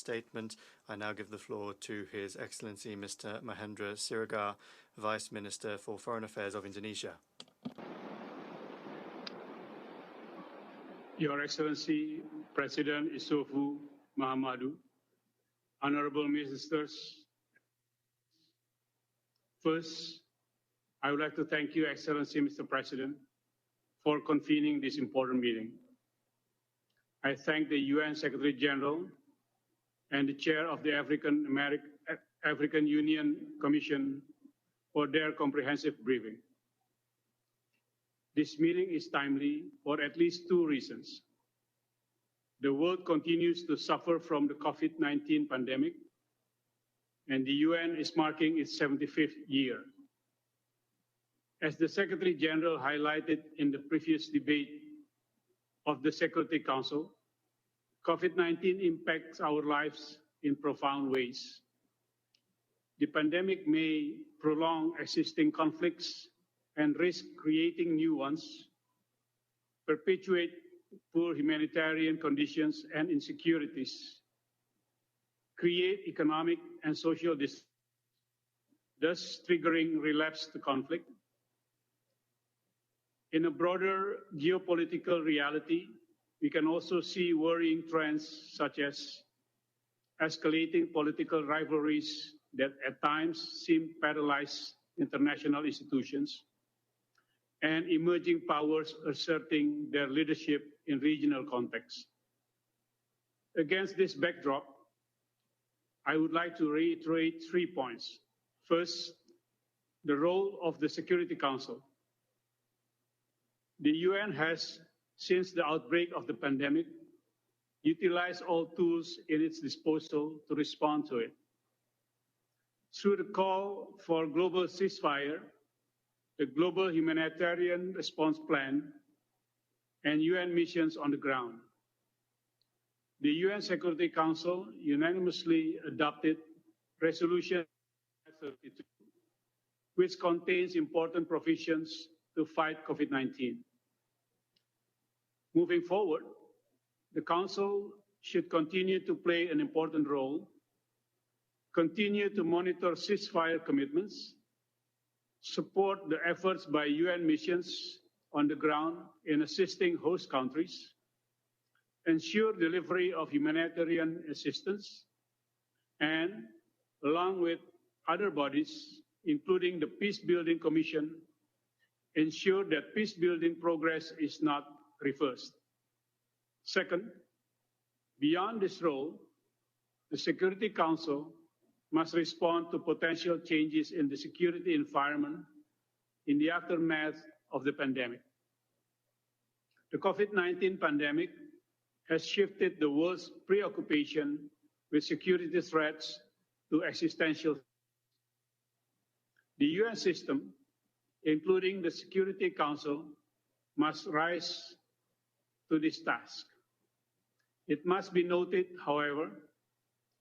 statement. I now give the floor to His Excellency Mr. Mahendra Siregar, Vice Minister for Foreign Affairs of Indonesia. Your Excellency President Issoufou Mahamadou, Honorable Ministers, first, I would like to thank you, Excellency Mr. President, for convening this important meeting. I thank the UN Secretary General and the Chair of the African Union Commission for their comprehensive briefing. This meeting is timely for at least two reasons. The world continues to suffer from the Covid-19 pandemic, and the UN is marking its 75th year. As the Secretary General highlighted in the previous debate of the Security Council, COVID-19 impacts our lives in profound ways. The pandemic may prolong existing conflicts and risk creating new ones, perpetuate poor humanitarian conditions and insecurities, create economic and social distress, thus triggering relapse to conflict. In a broader geopolitical reality, we can also see worrying trends such as escalating political rivalries that at times seem paralyze international institutions, and emerging powers asserting their leadership in regional contexts. Against this backdrop, I would like to reiterate 3 points. First, the role of the Security Council. The UN has, since the outbreak of the pandemic, utilized all tools in its disposal to respond to it. Through the call for global ceasefire, the Global Humanitarian Response Plan, and UN missions on the ground, the UN Security Council unanimously adopted Resolution 32, which contains important provisions to fight COVID-19. Moving forward, the Council should continue to play an important role, continue to monitor ceasefire commitments, support the efforts by UN missions on the ground in assisting host countries, ensure delivery of humanitarian assistance, and, along with other bodies, including the Peacebuilding Commission, ensure that peacebuilding progress is not reversed. Second, beyond this role, the Security Council must respond to potential changes in the security environment in the aftermath of the pandemic. The COVID-19 pandemic has shifted the world's preoccupation with security threats to existential. The UN system, including the Security Council, must rise to this task. It must be noted, however,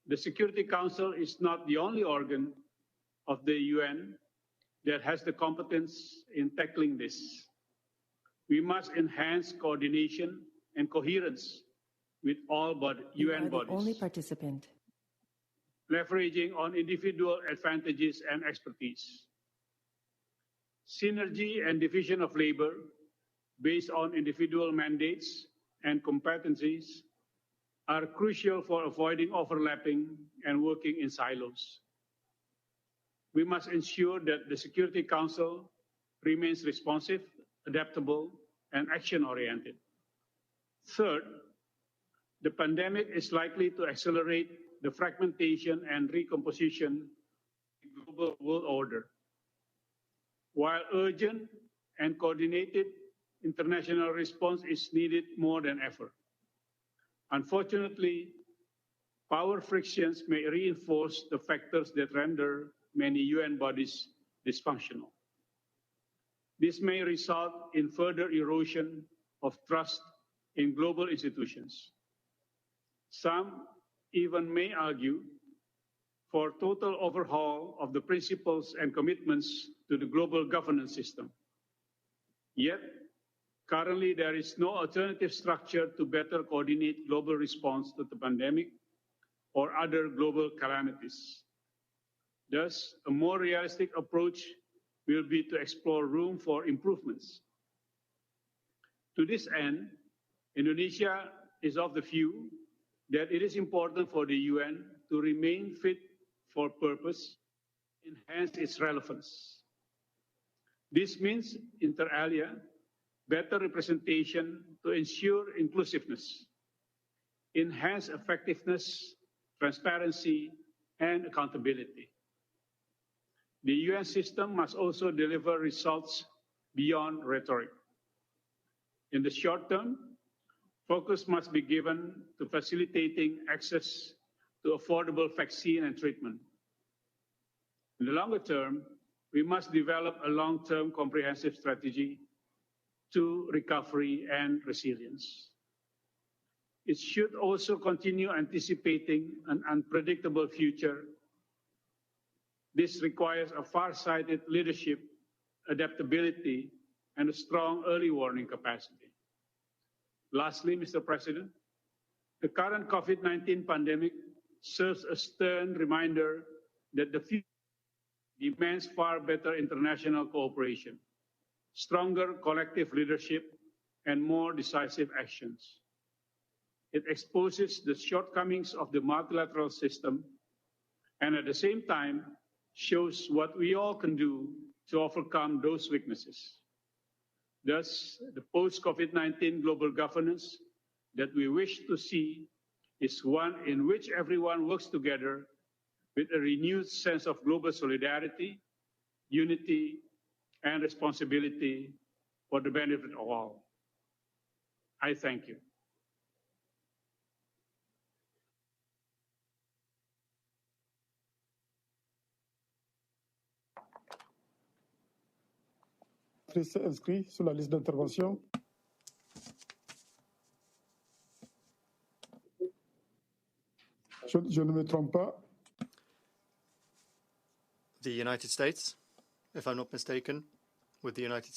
the Security Council is not the only organ of the UN that has the competence in tackling this. We must enhance coordination and coherence with all UN bodies. Only participant. Leveraging on individual advantages and expertise. Synergy and division of labor based on individual mandates and competencies are crucial for avoiding overlapping and working in silos. We must ensure that the Security Council remains responsive, adaptable, and action-oriented. Third, the pandemic is likely to accelerate the fragmentation and recomposition of the global world order. While urgent and coordinated international response is needed more than ever, unfortunately, power frictions may reinforce the factors that render many UN bodies dysfunctional. This may result in further erosion of trust in global institutions. Some even may argue for total overhaul of the principles and commitments to the global governance system. Yet, currently there is no alternative structure to better coordinate global response to the pandemic or other global calamities. Thus, a more realistic approach will be to explore room for improvements. To this end, Indonesia is of the view that it is important for the UN to remain fit for purpose, enhance its relevance. This means, inter alia, better representation to ensure inclusiveness, enhance effectiveness, transparency, and accountability. The UN system must also deliver results beyond rhetoric. In the short term, focus must be given to facilitating access to affordable vaccine and treatment. In the longer term, we must develop a long-term comprehensive strategy to recovery and resilience. It should also continue anticipating an unpredictable future. This requires a far-sighted leadership, adaptability, and a strong early warning capacity. Lastly, Mr. President, the current COVID-19 pandemic serves a stern reminder that the future demands far better international cooperation, stronger collective leadership, and more decisive actions. It exposes the shortcomings of the multilateral system and at the same time shows what we all can do to overcome those weaknesses. Thus, the post-COVID-19 global governance that we wish to see is one in which everyone works together with a renewed sense of global solidarity, unity, and responsibility for the benefit of all. I thank you. S'est inscrit sur la liste d'intervention. Je ne me trompe pas. The United States, if I'm not mistaken, with the United States.